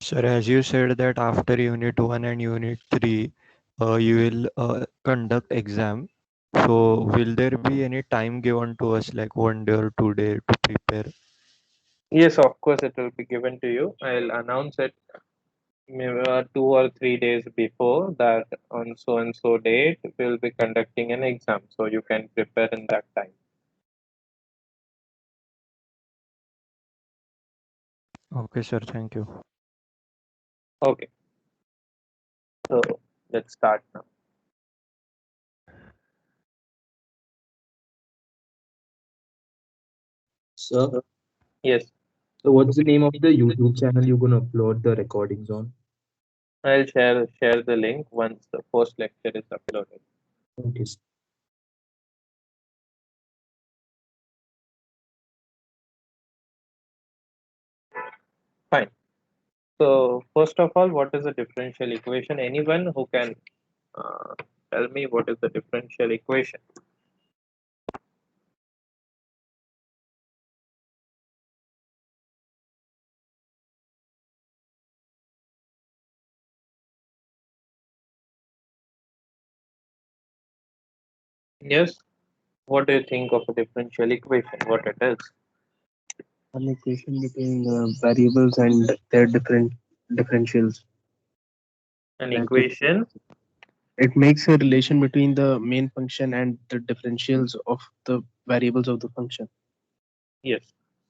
Sir, as you said that after Unit 1 and Unit 3, you will conduct exam. So will there be any time given to us like 1 day or 2 day to prepare? Yes, of course, it will be given to you. I'll announce it maybe 2 or 3 days before that on so and so date we'll be conducting an exam, so you can prepare in that time. Okay, sir. Thank you. Okay, so let's start now. So, So, yes, so what's the name of the YouTube channel you're gonna upload the recordings on? I'll share the link once the first lecture is uploaded. Okay. Fine. So first of all, what is a differential equation? Anyone who can uh, tell me what is the differential equation? Yes. What do you think of a differential equation? What it is? An equation between variables and their differentials. An Like it, equation. it makes a relation between the main function and the differentials of the variables of the function. Yes.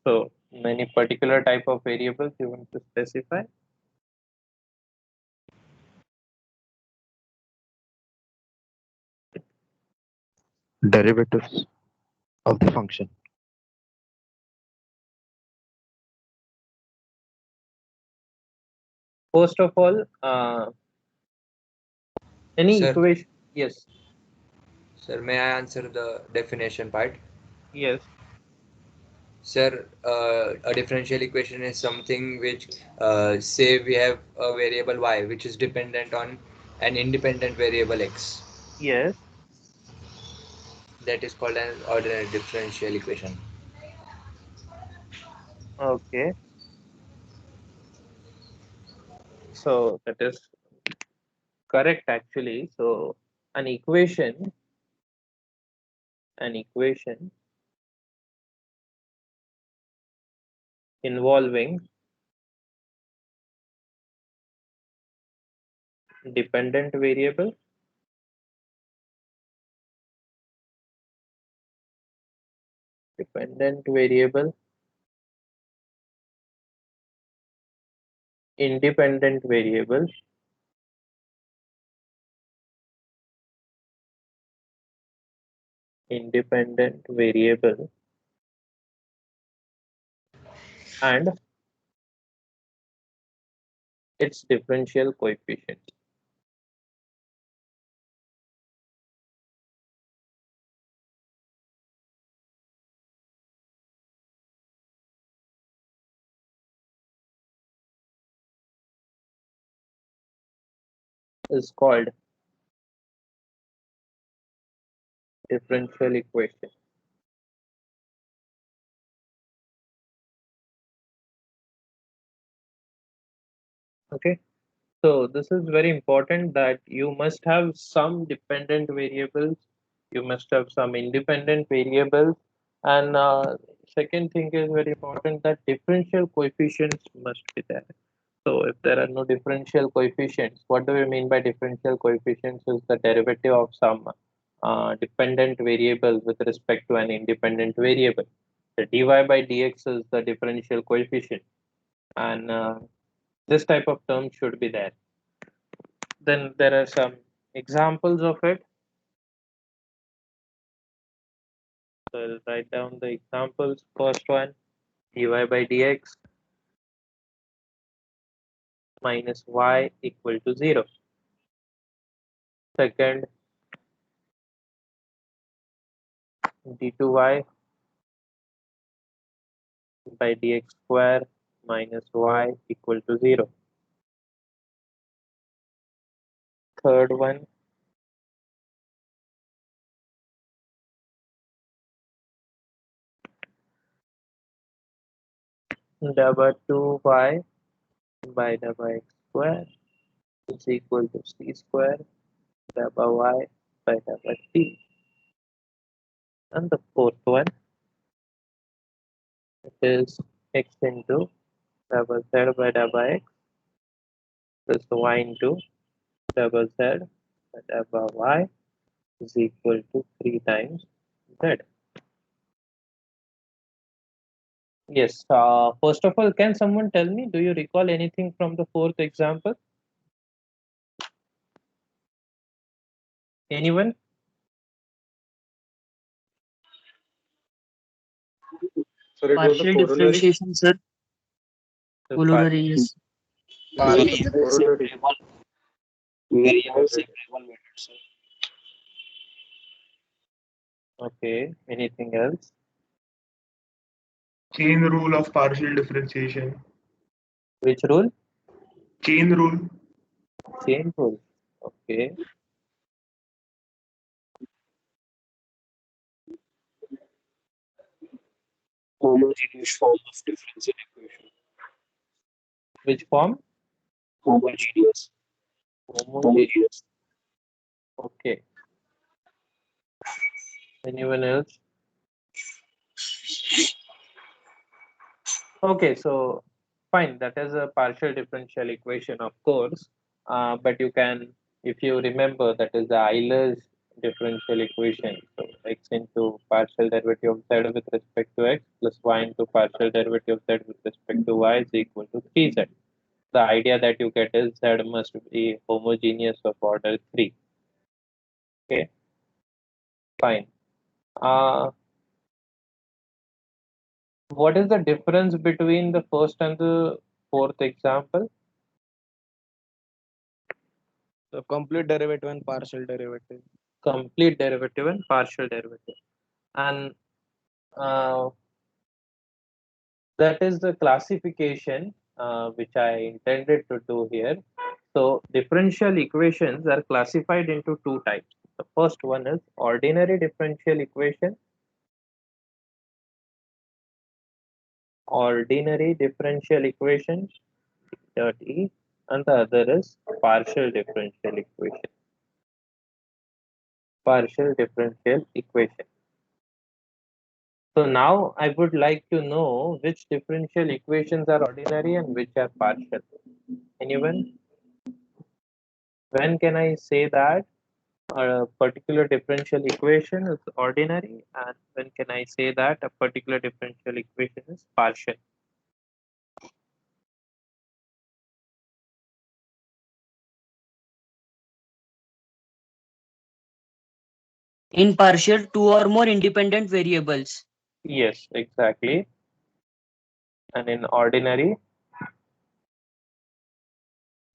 So any particular type of variables you want to specify? Derivatives of the function. First of all, any Sir, equation. Yes. sir, may I answer the definition part? Yes. Sir, a differential equation is something which, say, we have a variable y which is dependent on an independent variable x. Yes. That is called an ordinary differential equation. Okay. So that is correct actually. So an equation, an equation involving dependent variable, dependent variable, independent variable, independent variable, and its differential coefficient is called differential equation. Okay. So this is very important that you must have some dependent variables, you must have some independent variables, and second thing is very important that differential coefficients must be there. So if there are no differential coefficients, what do we mean by differential coefficients? Is the derivative of some dependent variable with respect to an independent variable. The dy by dx is the differential coefficient, and this type of term should be there. Then there are some examples of it. So I'll write down the examples. First one, dy by dx minus y equal to 0. Second, d2y by dx square minus y equal to 0. Third one, double 2y by delta x square is equal to c square delta y by delta t. And the fourth one is x into double z by double x plus y into double z by double y is equal to 3 times z. Yes. First of all, can someone tell me, do you recall anything from the fourth example? Anyone? So it was a Partial corollary. differentiation, sir. The part. Corollary, yes. Variable Variable method, sir. Okay. Anything else? Chain rule of partial differentiation. Which rule? Chain rule. Chain rule. Okay. Homogeneous form of differential equation. Which form? Homogeneous. Homogeneous. Okay. Anyone else? Okay, so fine, that is a partial differential equation, of course. But you can, if you remember, that is the Euler's differential equation. So x into partial derivative of z with respect to x plus y into partial derivative of z with respect to y is equal to 3z. The idea that you get is z must be homogeneous of order 3. Okay, fine. What is the difference between the first and the fourth example? So complete derivative and partial derivative. Complete derivative and partial derivative. And uh, that is the classification which I intended to do here. So differential equations are classified into two types. The first one is ordinary differential equation, DE, and the other is partial differential equation. So now I would like to know which differential equations are ordinary and which are partial. Anyone? When can I say that a particular differential equation is ordinary, and when can I say that a particular differential equation is partial? In partial, two or more independent variables. Yes, exactly. And in ordinary,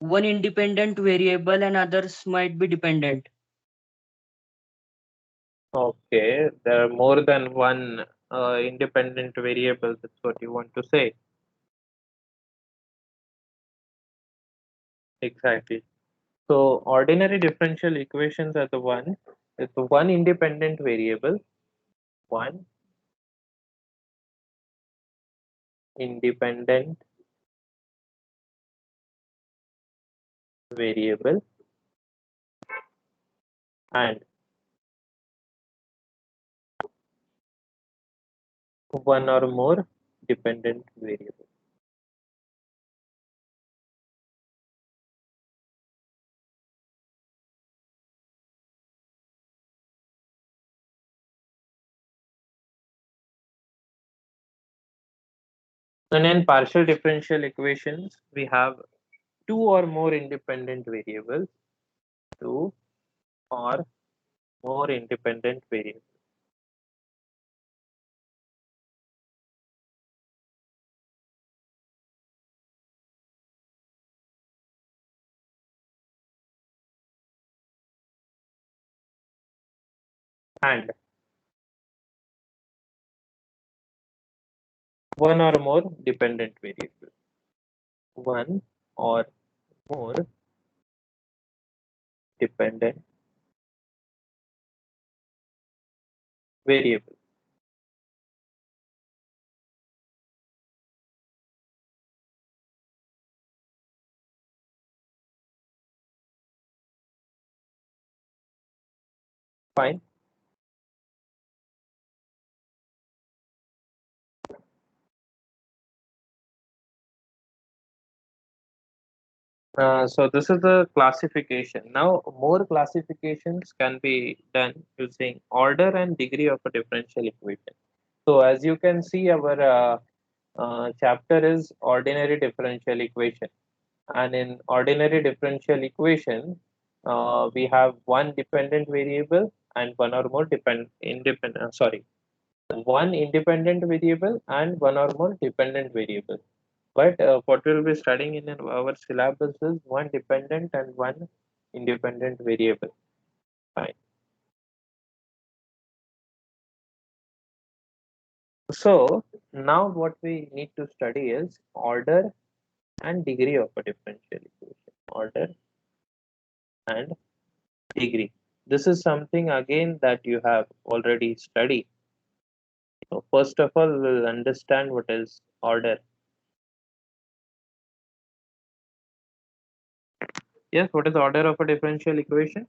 One independent variable and others might be dependent. okay, there are more than one independent variable. That's what you want to say. Exactly. So ordinary differential equations are the one with one independent variable, one independent variable, and one or more dependent variables. And in partial differential equations, we have two or more independent variables, two or more independent variables. And one or more dependent variables. One or more dependent variables. Fine. So this is the classification. Now more classifications can be done using order and degree of a differential equation. So as you can see, our chapter is ordinary differential equation, and in ordinary differential equation, we have one dependent variable and one or more one independent variable and one or more dependent variable. But what we'll be studying in our syllabus is one dependent and one independent variable. Fine. So now what we need to study is order and degree of a differential equation. Order and degree. This is something again that you have already studied. So first of all, we'll understand what is order. Yes, what is order of a differential equation?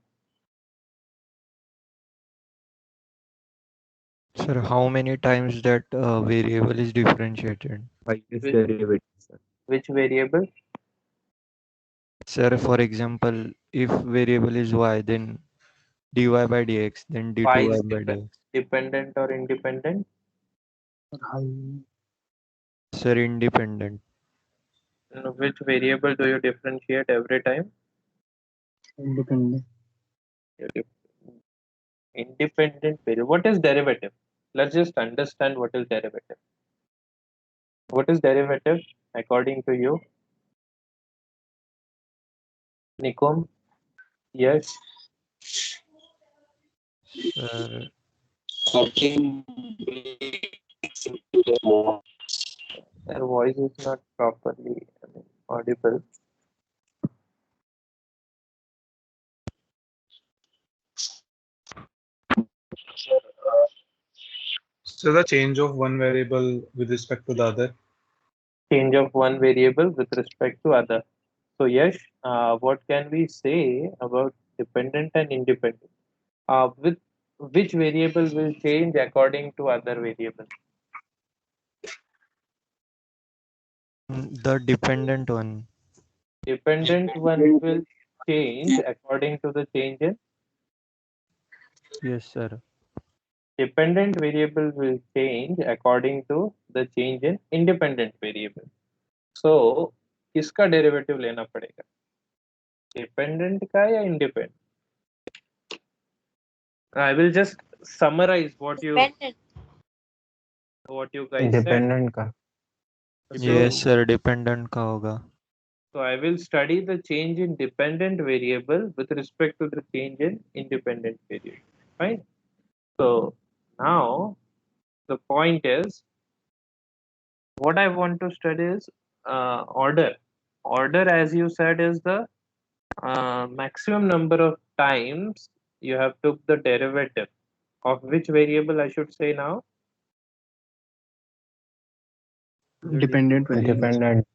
Sir, how many times that variable is differentiated? Highest Which, derivative, sir. which variable? Sir, for example, if variable is y, then dy by dx, then Y d2y is by dx. dependent or independent? Sir, independent. Which variable do you differentiate every time? Independent. You independent variable. What is derivative? Let's just understand what is derivative. What is derivative according to you, Nikom? Yes. Sir, Their voice is not properly, audible. So the change of one variable with respect to the other. Change of one variable with respect to other. So yes, what can we say about dependent and independent? With which variable will change according to other variable? the dependent one. Dependent one will change according to the change in Yes, sir. dependent variable will change according to the change in independent variable. So किसका derivative लेना पड़ेगा, dependent का या independent? I will just summarize what you guys said. Dependent का Yes, So sir, dependent का होगा. I will study the change in dependent variable with respect to the change in independent variable. Fine. So now the point is, what I want to study is order. Order, as you said, is the maximum number of times you have took the derivative of which variable, I should say now? Dependent variables. Dependent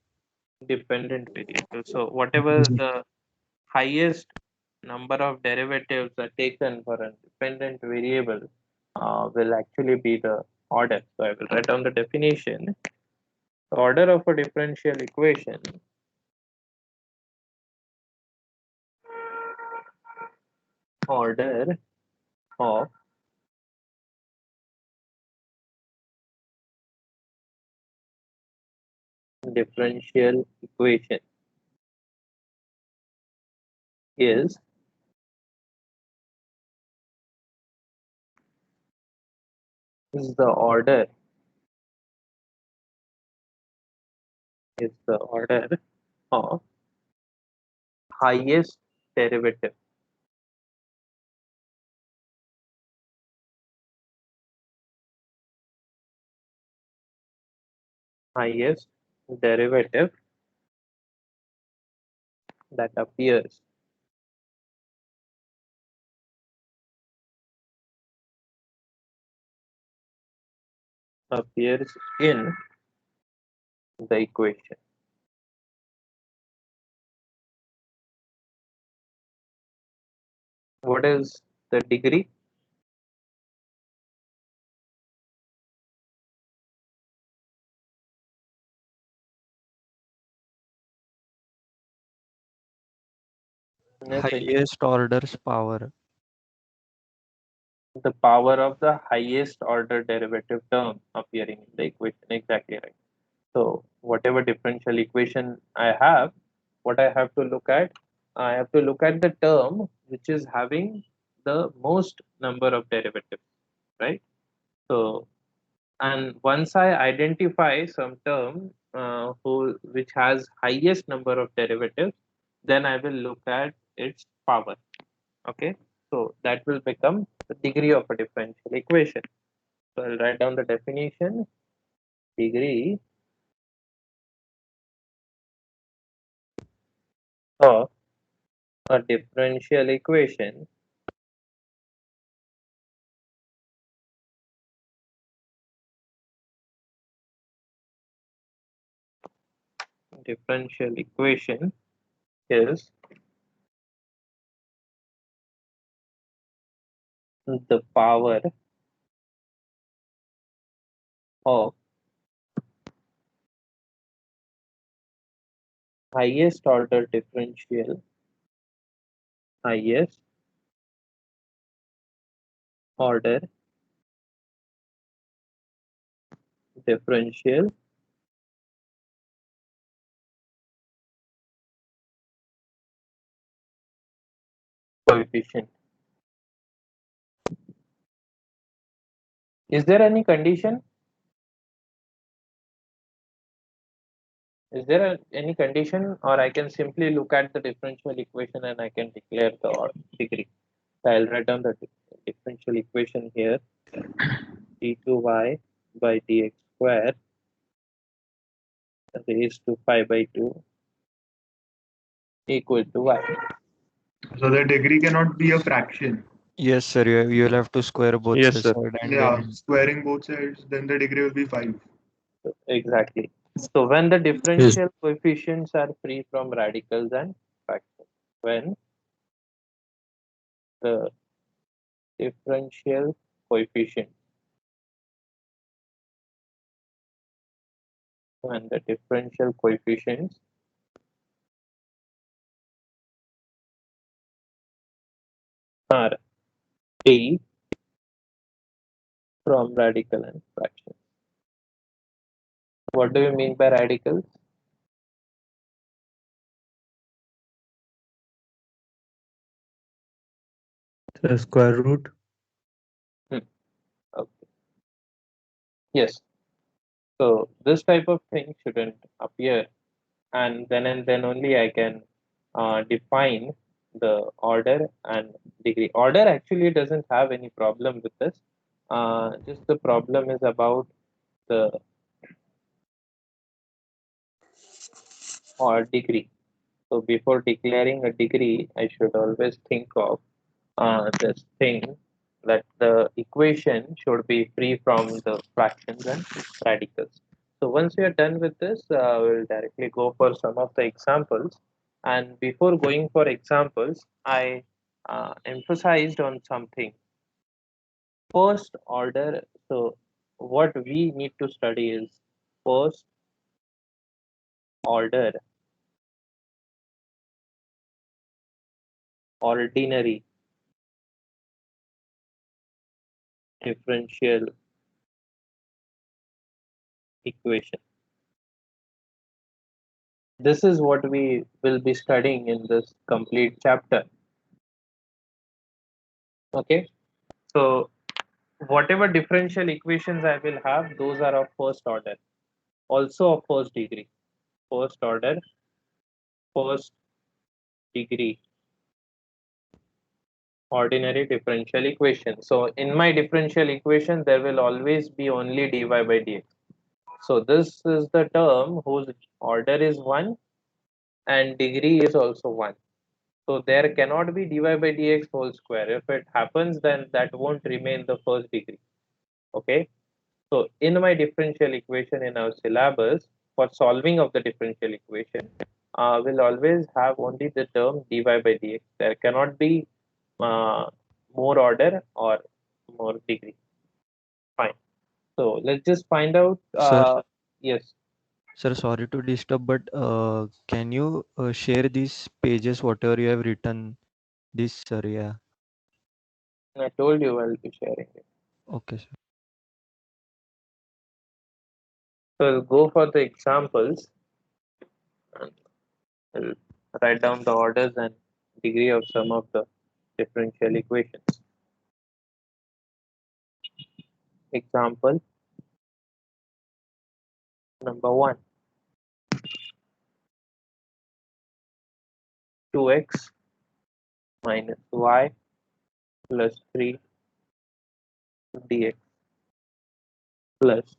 Dependent variable. So whatever the highest number of derivatives are taken for a dependent variable will actually be the order. So I will write down the definition. The order of a differential equation order of differential equation is the order of highest derivative. Highest derivative that appears in the equation. What is the degree? Highest order's power. The power of the highest order derivative term appearing in the equation. Exactly right. So whatever differential equation I have, what I have to look at, I have to look at the term which is having the most number of derivatives, right? So, and once I identify some term which has highest number of derivatives, then I will look at its power. Okay, so that will become the degree of a differential equation. So I'll write down the definition. Degree of a differential equation is the power of highest order differential, highest order differential coefficient. Is there any condition? Is there any condition, or I can simply look at the differential equation and I can declare the degree? So I'll write down the differential equation here. d2y by dx square raised to 5 by 2 equal to y. So the degree cannot be a fraction. Yes, sir. You'll have to square both Yes, the sir. side and Yeah, then squaring both sides, then the degree will be 5. Exactly. So when the Yes. differential coefficients are free from radicals and fractions, when the differential coefficient, when the differential coefficients are free from radical and fractions. What do you mean by radicals? The square root. Hmm. Okay. Yes. So this type of thing shouldn't appear, and then only I can define the order and degree. Order actually doesn't have any problem with this. Just the problem is about the or degree. So before declaring a degree, I should always think of this thing that the equation should be free from the fractions and radicals. So once we are done with this, we'll directly go for some of the examples. And before going for examples, I emphasized on something. First order. So what we need to study is first order ordinary differential equation. This is what we will be studying in this complete chapter. Okay, so whatever differential equations I will have, those are of first order, also of first degree. First order, first degree, ordinary differential equation. So in my differential equation, there will always be only dy by dx. So this is the term whose order is 1 and degree is also 1. So there cannot be dy by dx whole square. If it happens, then that won't remain the first degree. Okay. So in my differential equation in our syllabus, for solving of the differential equation, we'll always have only the term dy by dx. There cannot be more order or more degree. Fine. So let's just find out. sir. Yes. Sir, sorry to disturb, but can you share these pages, whatever you have written This, sir, yeah. I told you I'll be sharing it. Okay, sir. So we'll go for the examples and we'll write down the orders and degree of some of the differential equations. Example number 1. 2x minus y plus 3 dx plus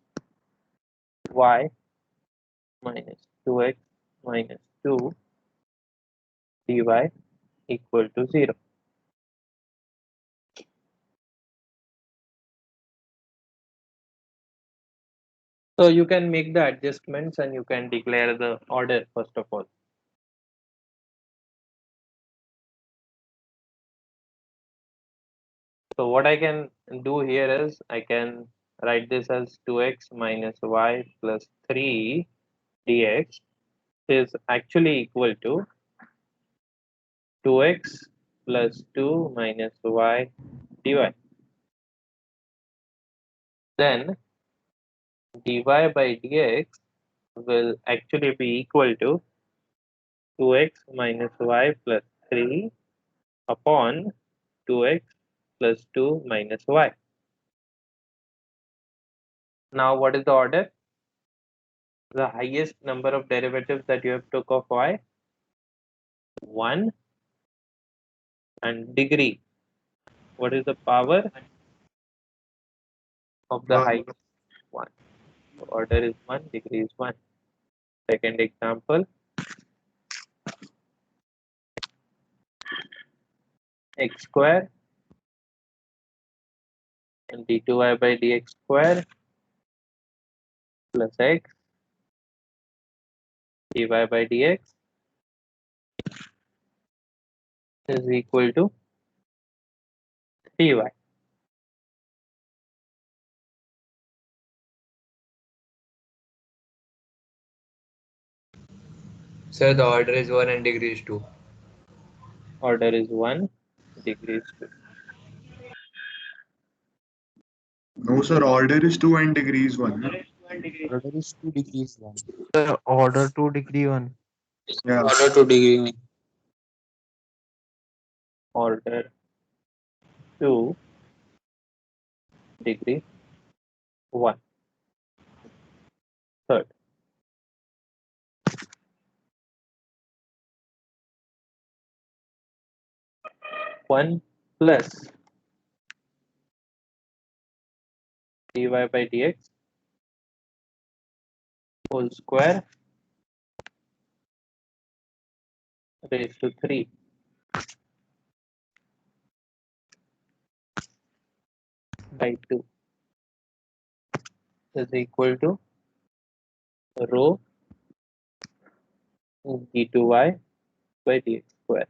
y minus 2x minus 2 dy equal to 0. So you can make the adjustments and you can declare the order first of all. So what I can do here is I can write this as 2x minus y plus 3 dx is actually equal to 2x plus 2 minus y dy. Then dy by dx will actually be equal to 2x minus y plus 3 upon 2x plus 2 minus y. Now what is the order? The highest number of derivatives that you have took of y, 1, and degree. What is the power of the One. highest? 1. So order is 1, degree is 1. Second example, x square and d2y by dx square plus x dy by dx is equal to 3y. Sir, the order is 1 and degree is 2. Order is 1, degree is 2. No, sir. Order is 2 and degree is 1. No? Order is 2 degrees 1. The order 2 degree 1. Yeah. Order to degree 1. Order 2, degree 1. Third, 1 plus dy by dx whole square raised to 3 by 2 is equal to rho d2y by dx square.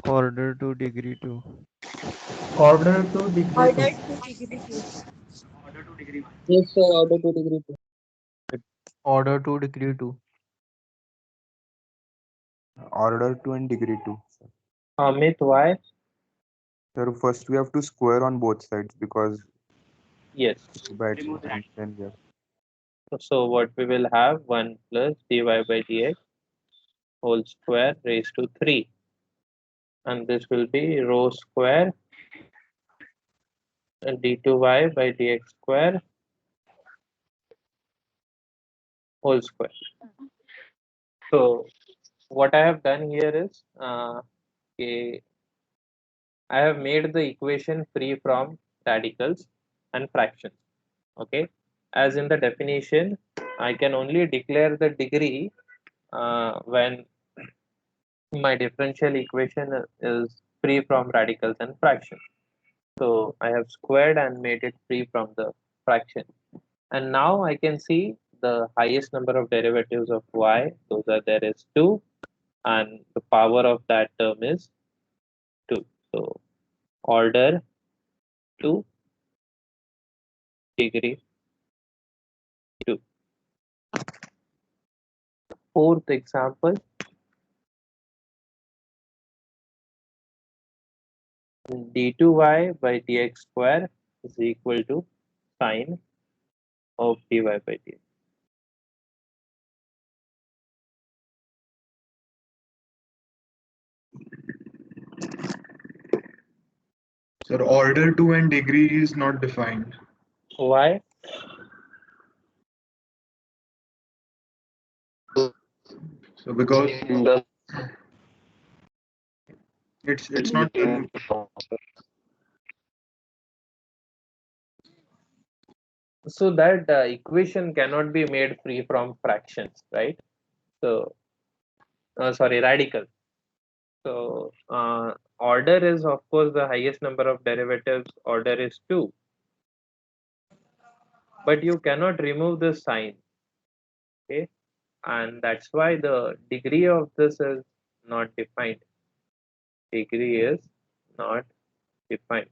Order to degree 2. Order to degree 2. Order to degree 2. Yes, sir. Order to degree 2. Order 2 degree 2. Order 2 and degree 2. Amit, why? So first we have to square on both sides because Yes. by and then we have So what we will have 1 plus dy by dx whole square raised to 3, and this will be rho square and d2y by dx square whole square. So what I have done here is okay, I have made the equation free from radicals and fractions. Okay, as in the definition, I can only declare the degree when my differential equation is free from radicals and fractions. So I have squared and made it free from the fraction. And now I can see the highest number of derivatives of y. Those are there is 2, and the power of that term is 2. So order 2, degree 2. fourth example. D2y by dx square is equal to sine of dy by dx. So order 2 and degree is not defined. Why? So because it's not So that equation cannot be made free from fractions, right? So, sorry, radical. So, order is of course the highest number of derivatives. Order is 2, but you cannot remove the sign. Okay, and that's why the degree of this is not defined. Degree is not defined.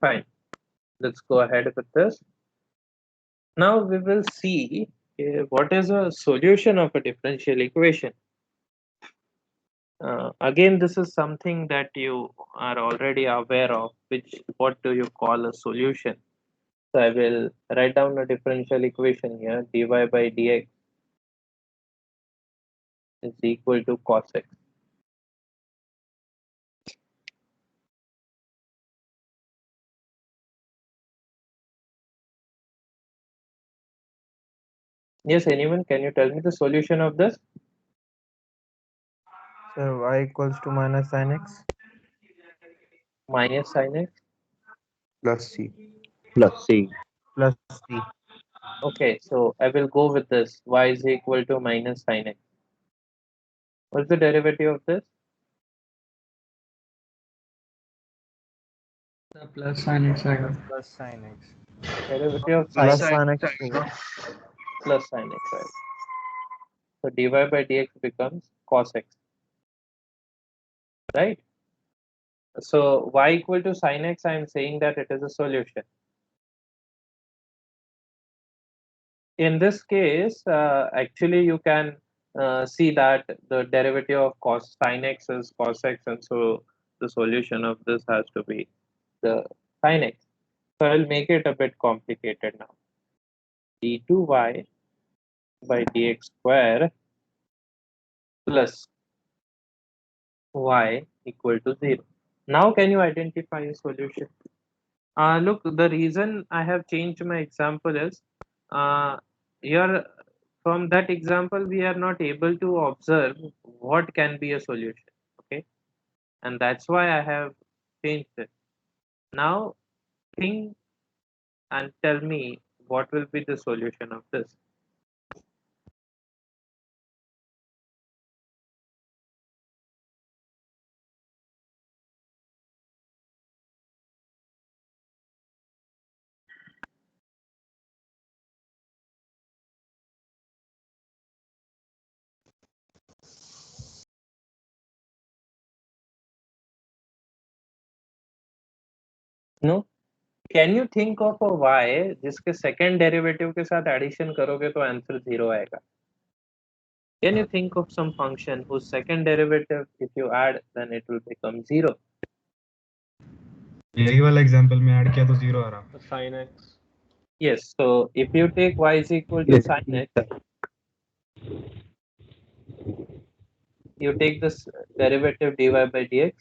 Fine. Let's go ahead with this. Now we will see what is a solution of a differential equation. Again, this is something that you are already aware of, which what do you call a solution? So I will write down a differential equation here. Dy by dx is equal to cos x. Yes, anyone? Can you tell me the solution of this? So y equals to minus sin x Minus sin x. plus c plus C. plus c. Okay, so I will go with this. Y is equal to minus sin x. What's the derivative of this? The plus sin x आएगा. Plus sin x Derivative of sin plus x sin x plus sin x, right? So dy by dx becomes cos x, right? So y equal to sin x, I am saying that it is a solution. In this case, actually you can see that the derivative of cos sin x is cos x, and so the solution of this has to be the sin x. So I will make it a bit complicated now. D2y by dx square plus y equal to 0. Now can you identify a solution? Look, the reason I have changed my example is here from that example we are not able to observe what can be a solution. Okay, and that's why I have changed it. Now think and tell me what will be the solution of this. No, can you think of a y जिसके second derivative के साथ addition करोगे तो answer 0 आएगा? Can you think of some function whose second derivative, if you add, then it will become 0? यही वाला example में add किया तो 0 आ रहा. Sin x. Yes, so if you take y is equal to sin x, you take this derivative dy by dx,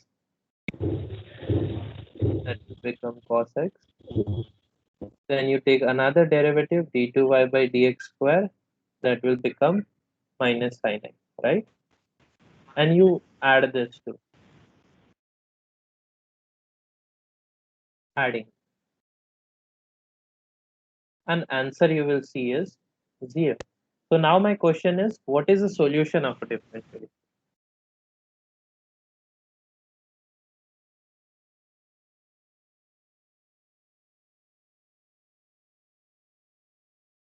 that will become cos x. Then you take another derivative d2y by dx square, that will become minus sin x, right? And you add this to adding. And answer you will see is 0. So now my question is, what is the solution of a differential?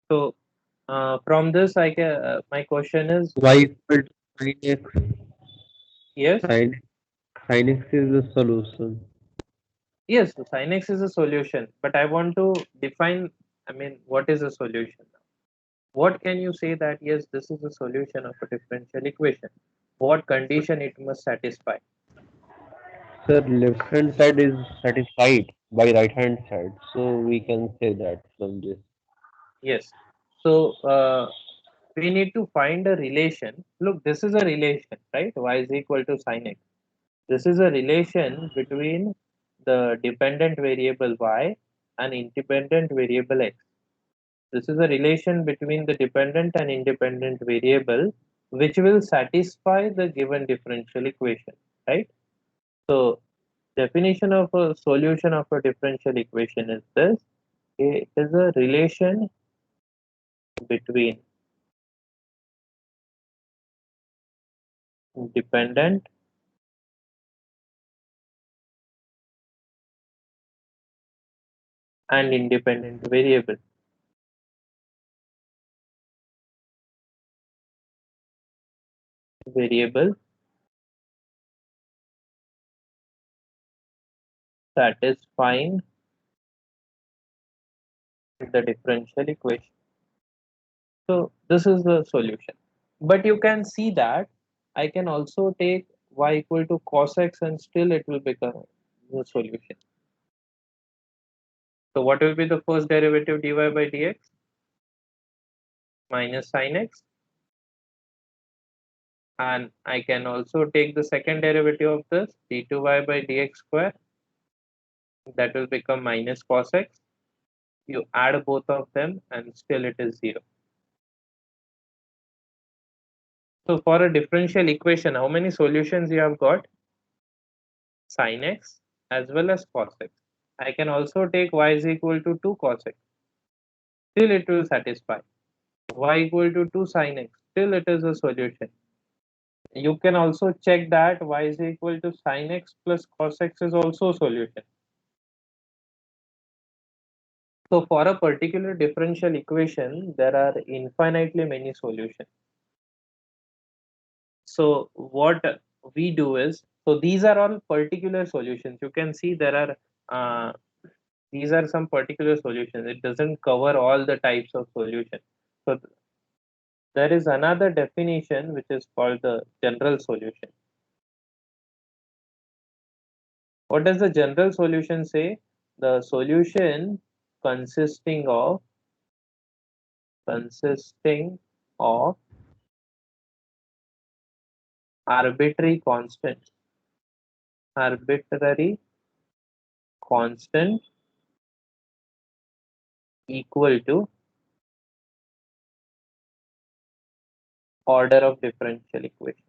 So from this, I can my question is Y equal to sin x. yes. Sin x is the solution. Yes, so sin x is a solution, but I want to define, I mean, what is a solution? What can you say that, yes, this is a solution of a differential equation? What condition it must satisfy? Sir, left hand side is satisfied by right hand side, so we can say that from this. Yes. So we need to find a relation. Look, this is a relation, right? Y is equal to sin x. This is a relation between the dependent variable y and independent variable x. This is a relation between the dependent and independent variable which will satisfy the given differential equation, right? So definition of a solution of a differential equation is this. It is a relation between dependent and independent variable satisfying the differential equation. So this is the solution. But you can see that I can also take y equal to cos x and still it will become the solution. So what will be the first derivative dy by dx? Minus sin x. And I can also take the second derivative of this d2y by dx square. That will become minus cos x. You add both of them and still it is 0. So for a differential equation, how many solutions you have got? Sin x as well as cos x. I can also take y is equal to 2 cos x. Still it will satisfy. Y equal to 2 sin x. Still it is a solution. You can also check that y is equal to sin x plus cos x is also a solution. So for a particular differential equation, there are infinitely many solutions. So what we do is, so these are all particular solutions. You can see there are these are some particular solutions. It doesn't cover all the types of solution. So there is another definition which is called the general solution. What does the general solution say? The solution consisting of consisting of arbitrary constant arbitrary constant equal to order of differential equation.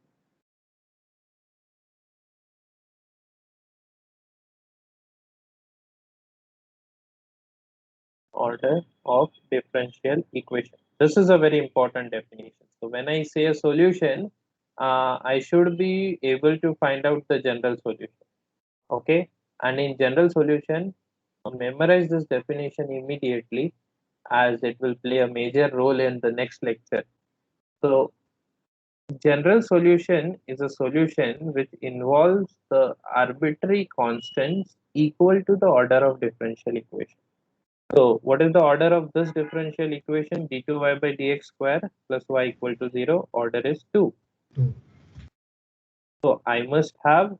Order of differential equation. This is a very important definition. So when I say a solution, I should be able to find out the general solution. Okay, and in general solution, memorize this definition immediately as it will play a major role in the next lecture. So general solution is a solution which involves the arbitrary constants equal to the order of differential equation. So what is the order of this differential equation? d2y by dx square plus y equal to 0. Order is 2. So I must have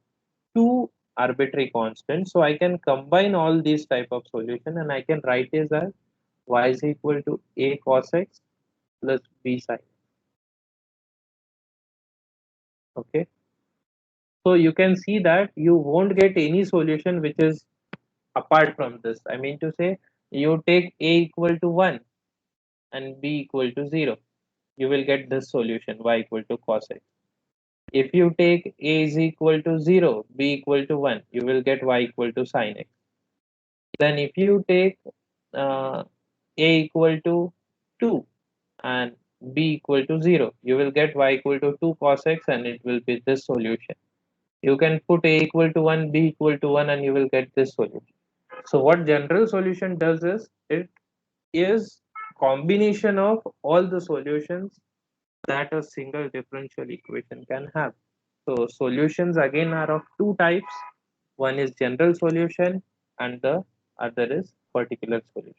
two arbitrary constants. So I can combine all these type of solution and I can write it as y is equal to a cos x plus b sin. Okay. So you can see that you won't get any solution which is apart from this. I mean to say, you take a equal to 1 and b equal to 0. You will get this solution y equal to cos x. If you take a is equal to 0, b equal to 1, you will get y equal to sin x. Then if you take a equal to 2 and b equal to 0, you will get y equal to 2 cos x and it will be this solution. You can put a equal to 1, b equal to 1 and you will get this solution. So what general solution does is, it is combination of all the solutions that a single differential equation can have. So solutions again are of two types. One is general solution and the other is particular solution.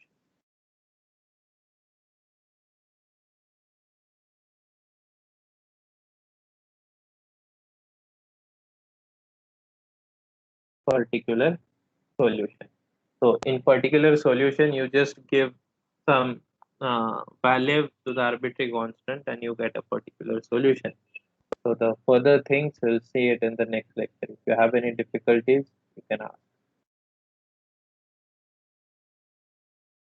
Particular solution. So in particular solution, you just give some value to the arbitrary constant and you get a particular solution. So the further things we'll see it in the next lecture. If you have any difficulties, you can ask.